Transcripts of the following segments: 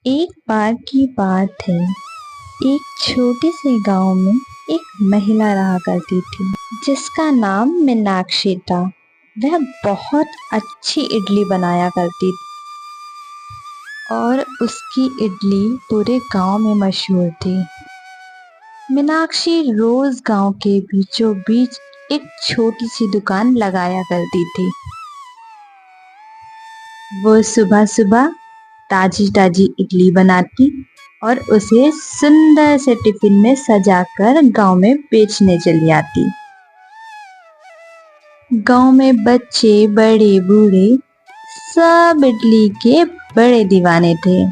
एक बार की बात है। एक छोटे से गांव में एक महिला रहा करती थी जिसका नाम मीनाक्षी था। वह बहुत अच्छी इडली बनाया करती थी और उसकी इडली पूरे गांव में मशहूर थी। मीनाक्षी रोज गांव के बीचों बीच एक छोटी सी दुकान लगाया करती थी। वो सुबह सुबह ताजी ताजी इडली बनाती और उसे सुंदर से टिफिन में सजाकर गांव में बेचने चली आती। गांव में बच्चे बड़े बूढ़े सब इडली के बड़े दीवाने थे।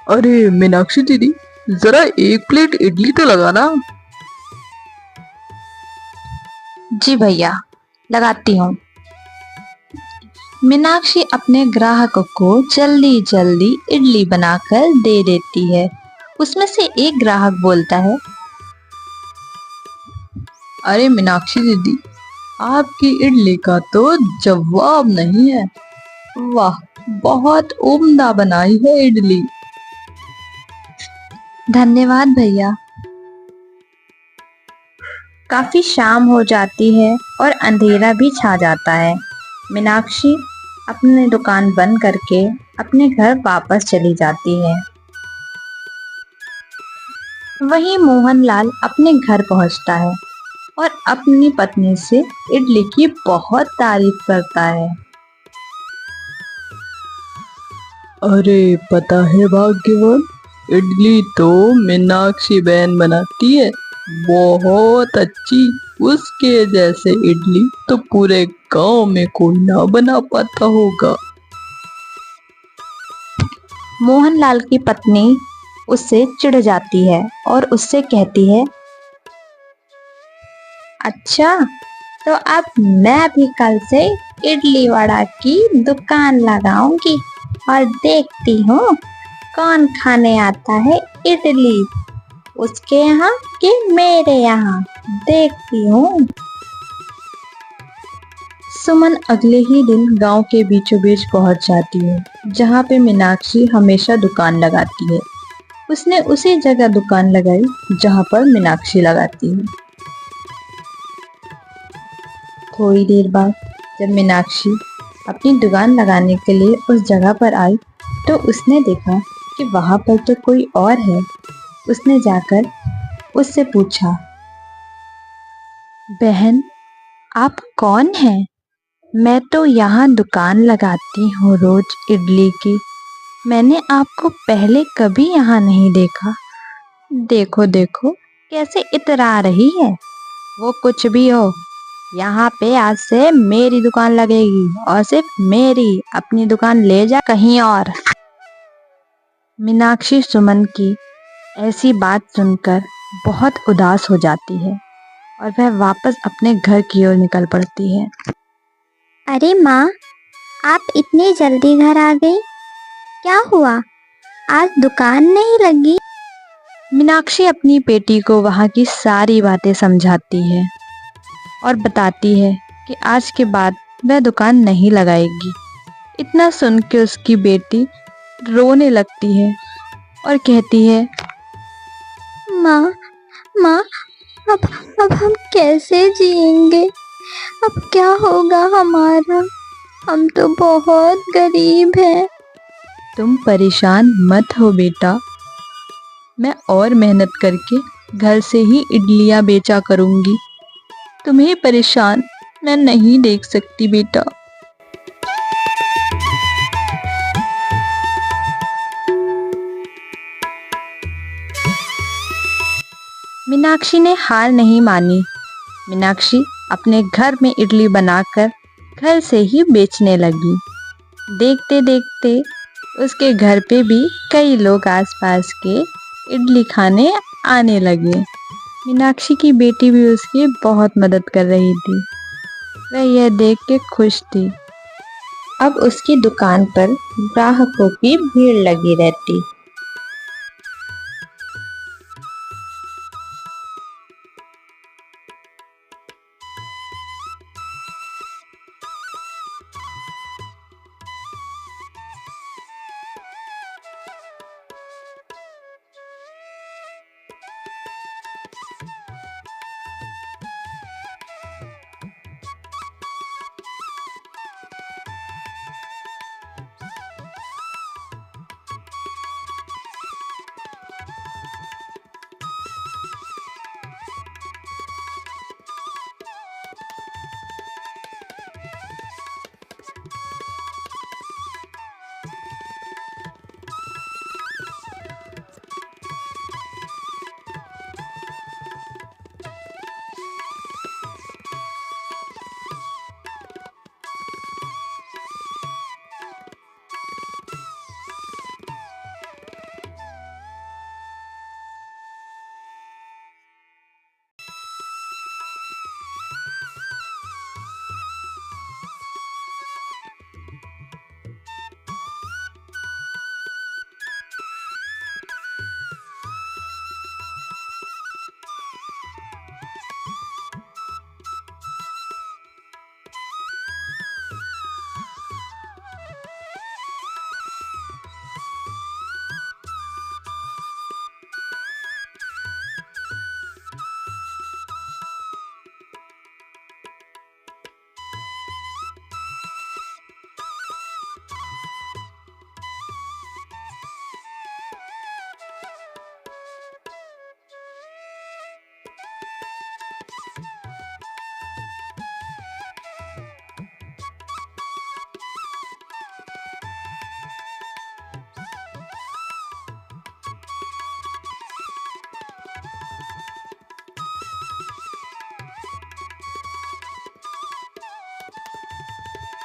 अरे मीनाक्षी दीदी, जरा एक प्लेट इडली तो लगाना। जी भैया, लगाती हूँ। मीनाक्षी अपने ग्राहकों को जल्दी जल्दी इडली बनाकर दे देती है। उसमें से एक ग्राहक बोलता है, अरे मीनाक्षी दीदी, आपकी इडली का तो जवाब नहीं है। वाह, बहुत उम्दा बनाई है इडली। धन्यवाद भैया। काफी शाम हो जाती है और अंधेरा भी छा जाता है। मीनाक्षी अपनी दुकान बंद करके अपने घर वापस चली जाती है। वहीं मोहनलाल अपने घर पहुंचता है और अपनी पत्नी से इडली की बहुत तारीफ करता है। अरे पता है भाग्यवान, इडली तो मीनाक्षी बहन बनाती है, बहुत अच्छी। उसके जैसे इडली तो पूरे गांव में कोई ना बना पाता होगा। मोहनलाल की पत्नी उससे चिढ़ जाती है और उससे कहती है, अच्छा, तो अब मैं भी कल से इडली वड़ा की दुकान लगाऊंगी और देखती हूँ कौन खाने आता है इडली, उसके यहाँ कि मेरे यहाँ, देखती हूँ। सुमन अगले ही दिन गांव के बीचों बीच पहुंच जाती है जहाँ पे मीनाक्षी हमेशा दुकान लगाती है। उसने उसी जगह दुकान लगाई जहाँ पर मीनाक्षी लगाती है। थोड़ी देर बाद जब मीनाक्षी अपनी दुकान लगाने के लिए उस जगह पर आई तो उसने देखा कि वहां पर तो कोई और है। उसने जाकर उससे पूछा, बहन, आप कौन हैं? मैं तो यहाँ दुकान लगाती हूँ रोज इडली की। मैंने आपको पहले कभी यहाँ नहीं देखा। देखो देखो कैसे इतरा रही है। वो कुछ भी हो, यहाँ पे आज से मेरी दुकान लगेगी और सिर्फ मेरी। अपनी दुकान ले जा कहीं और। मीनाक्षी सुमन की ऐसी बात सुनकर बहुत उदास हो जाती है और वह वापस अपने घर की ओर निकल पड़ती है। अरे माँ, आप इतनी जल्दी घर आ गई? क्या हुआ? आज दुकान नहीं लगी? मीनाक्षी अपनी बेटी को वहाँ की सारी बातें समझाती है और बताती है कि आज के बाद वह दुकान नहीं लगाएगी। इतना सुन के उसकी बेटी रोने लगती है और कहती है, माँ, माँ, अब अब हम कैसे जिएंगे? अब क्या होगा हमारा? हम तो बहुत गरीब हैं। तुम परेशान मत हो बेटा, मैं और मेहनत करके घर से ही इडलियां बेचा करूंगी। तुम्हें परेशान मैं नहीं देख सकती बेटा। मीनाक्षी ने हार नहीं मानी। मीनाक्षी अपने घर में इडली बनाकर घर से ही बेचने लगी। देखते देखते उसके घर पे भी कई लोग आसपास के इडली खाने आने लगे। मीनाक्षी की बेटी भी उसकी बहुत मदद कर रही थी। वह यह देख के खुश थी। अब उसकी दुकान पर ग्राहकों की भीड़ लगी रहती।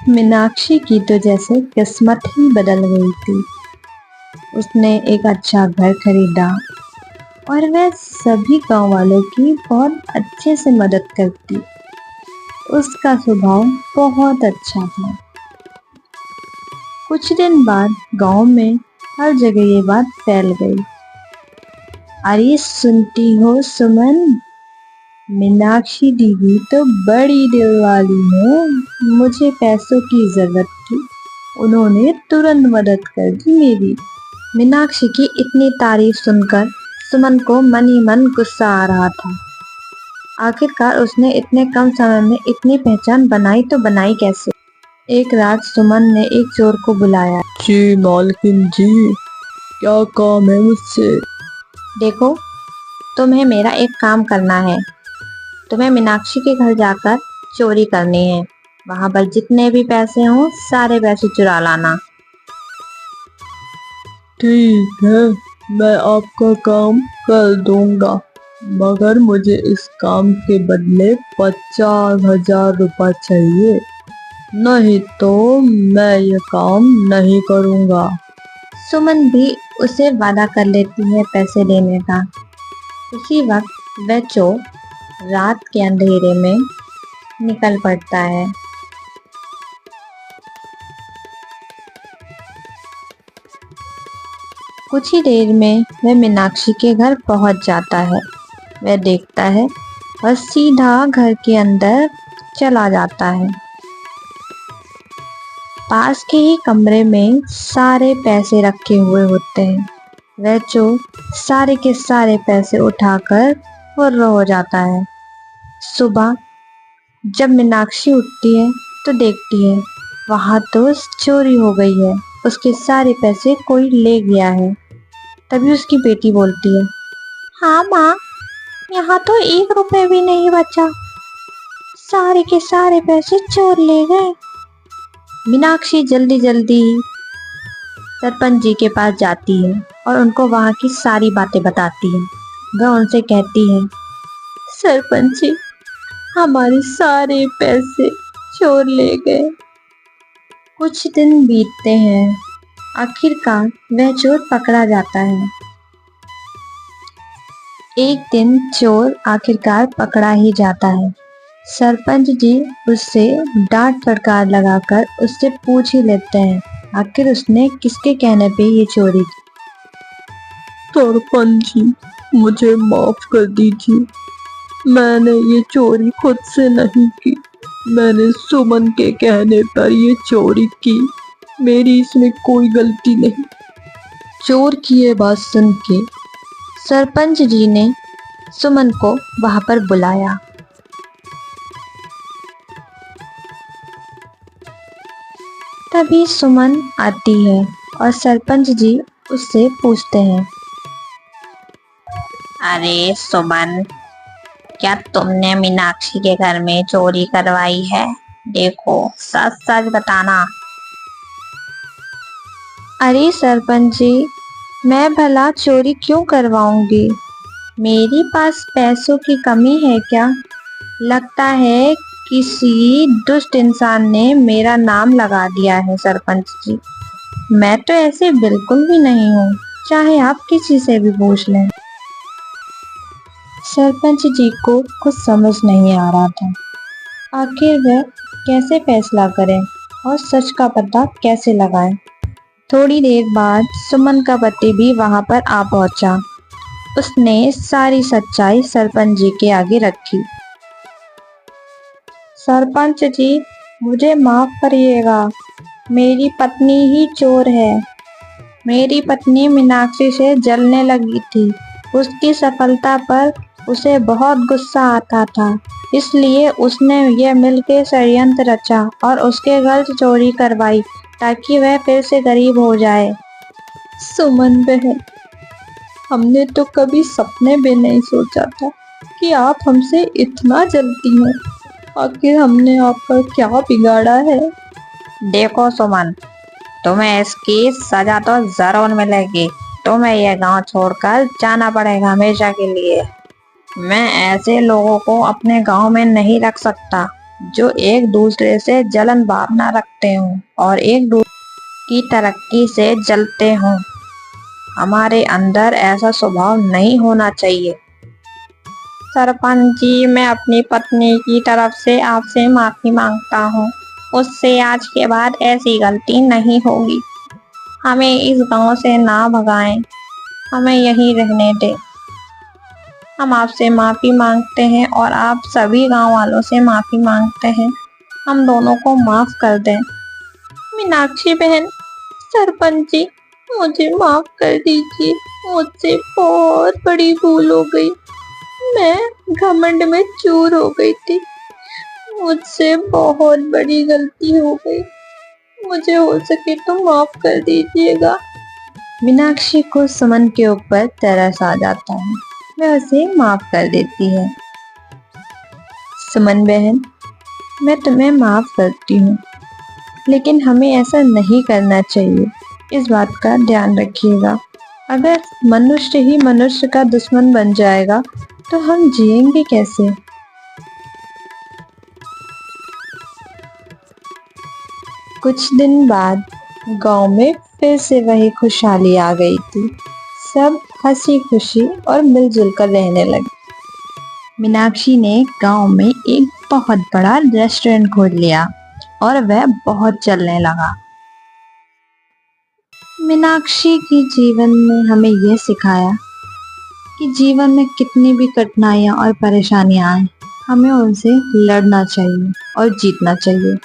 मीनाक्षी की तो जैसे किस्मत ही बदल गई थी। उसने एक अच्छा घर खरीदा और वह सभी गांव वालों की बहुत अच्छे से मदद करती। उसका स्वभाव बहुत अच्छा था। कुछ दिन बाद गांव में हर जगह ये बात फैल गई। अरे सुनती हो सुमन, मीनाक्षी दीदी तो बड़ी दिल वाली है। मुझे पैसों की जरूरत थी, उन्होंने तुरंत मदद कर दी मेरी। मीनाक्षी की इतनी तारीफ सुनकर सुमन को मन ही मन गुस्सा आ रहा था। आखिरकार उसने इतने कम समय में इतनी पहचान बनाई तो बनाई कैसे। एक रात सुमन ने एक चोर को बुलाया। जी मालकिन जी, क्या काम है मुझसे? देखो, तुम्हें मेरा एक काम करना है। तुम्हें मीनाक्षी के घर जाकर चोरी करनी है। वहां पर जितने भी पैसे हों सारे पैसे चुरा लाना। ठीक है, मैं आपका काम कर दूंगा, मगर मुझे इस काम के बदले 50,000 रुपये चाहिए, नहीं तो मैं ये काम नहीं करूंगा। सुमन भी उसे वादा कर लेती है पैसे देने का। उसी वक्त वह चोर रात के अंधेरे में निकल पड़ता है। कुछ ही देर में वह मीनाक्षी के घर पहुंच जाता है। वह देखता है और सीधा घर के अंदर चला जाता है। पास के ही कमरे में सारे पैसे रखे हुए होते हैं। वह चोर सारे के सारे पैसे उठाकर फुर्र हो जाता है। सुबह जब मीनाक्षी उठती है तो देखती है वहां तो चोरी हो गई है। उसके सारे पैसे कोई ले गया है। तभी उसकी बेटी बोलती है, हाँ माँ, यहाँ तो 1 रुपए भी नहीं बचा, सारे के सारे पैसे चोर ले गए। मीनाक्षी जल्दी जल्दी सरपंच जी के पास जाती है और उनको वहां की सारी बातें बताती है। वह उनसे कहती है, सरपंच जी, हमारे सारे पैसे चोर ले गए। कुछ दिन बीतते हैं। आखिरकार वह चोर पकड़ा जाता है। एक दिन चोर आखिरकार पकड़ा ही जाता है। सरपंच जी उससे डांट फटकार लगाकर उससे पूछ ही लेते हैं आखिर उसने किसके कहने पे ये चोरी की। सरपंच जी, मुझे माफ कर दीजिए, मैंने ये चोरी खुद से नहीं की, मैंने सुमन के कहने पर ये चोरी की, मेरी इसमें कोई गलती नहीं। चोर की ये बात सुन के सरपंच जी ने सुमन को वहां पर बुलाया। तभी सुमन आती है और सरपंच जी उससे पूछते हैं, अरे सुमन, क्या तुमने मीनाक्षी के घर में चोरी करवाई है? देखो, सच सच बताना। अरे सरपंच जी, मैं भला चोरी क्यों करवाऊंगी? मेरे पास पैसों की कमी है क्या? लगता है किसी दुष्ट इंसान ने मेरा नाम लगा दिया है सरपंच जी। मैं तो ऐसे बिल्कुल भी नहीं हूँ, चाहे आप किसी से भी पूछ लें। सरपंच जी को कुछ समझ नहीं आ रहा था। आखिर वह कैसे फैसला करें और सच का पता कैसे लगाएं। थोड़ी देर बाद सुमन का पति भी वहां पर आ पहुंचा। उसने सारी सच्चाई सरपंच जी के आगे रखी। सरपंच जी, मुझे माफ करिएगा, मेरी पत्नी ही चोर है। मेरी पत्नी मीनाक्षी से जलने लगी थी। उसकी सफलता पर उसे बहुत गुस्सा आता था, इसलिए उसने ये मिलके षड्यंत्र रचा और उसके घर से चोरी करवाई ताकि वह फिर से गरीब हो जाए। सुमन बहन, हमने तो कभी सपने में नहीं सोचा था कि आप हमसे इतना जलती हैं। आखिर हमने आप पर क्या बिगाड़ा है? देखो सुमन, तुम्हें इसकी सजा तो जरूर मिलेगी। तुम्हें यह गांव छोड़कर जाना पड़ेगा हमेशा के लिए। मैं ऐसे लोगों को अपने गांव में नहीं रख सकता। जो एक दूसरे से जलन भावना रखते हों और एक दूसरे की तरक्की से जलते हों। हमारे अंदर ऐसा स्वभाव नहीं होना चाहिए। सरपंच जी, मैं अपनी पत्नी की तरफ से आपसे माफी मांगता हूँ। उससे आज के बाद ऐसी गलती नहीं होगी। हमें इस गांव से ना भगाएं, हमें यहीं रहने दें। हम आपसे माफी मांगते हैं और आप सभी गांव वालों से माफी मांगते हैं। हम दोनों को माफ कर दें। मीनाक्षी बहन, सरपंच जी, मुझे माफ कर दीजिए। मुझसे बहुत बड़ी भूल हो गई। मैं घमंड में चूर हो गई थी। मुझसे बहुत बड़ी गलती हो गई। मुझे हो सके तो माफ कर दीजिएगा। मीनाक्षी को सुमन के ऊपर तरस आ जाता है। वह उसे माफ कर देती है। सुमन बहन, मैं तुम्हें माफ करती हूँ, लेकिन हमें ऐसा नहीं करना चाहिए। इस बात का ध्यान रखिएगा। अगर मनुष्य ही मनुष्य का दुश्मन बन जाएगा तो हम जिएंगे कैसे? कुछ दिन बाद गांव में फिर से वही खुशहाली आ गई थी। सब हंसी खुशी और मिलजुल कर रहने लगे। मीनाक्षी ने गांव में एक बहुत बड़ा रेस्टोरेंट खोल लिया और वह बहुत चलने लगा। मीनाक्षी के जीवन ने हमें यह सिखाया कि जीवन में कितनी भी कठिनाइयां और परेशानियां आए, हमें उनसे लड़ना चाहिए और जीतना चाहिए।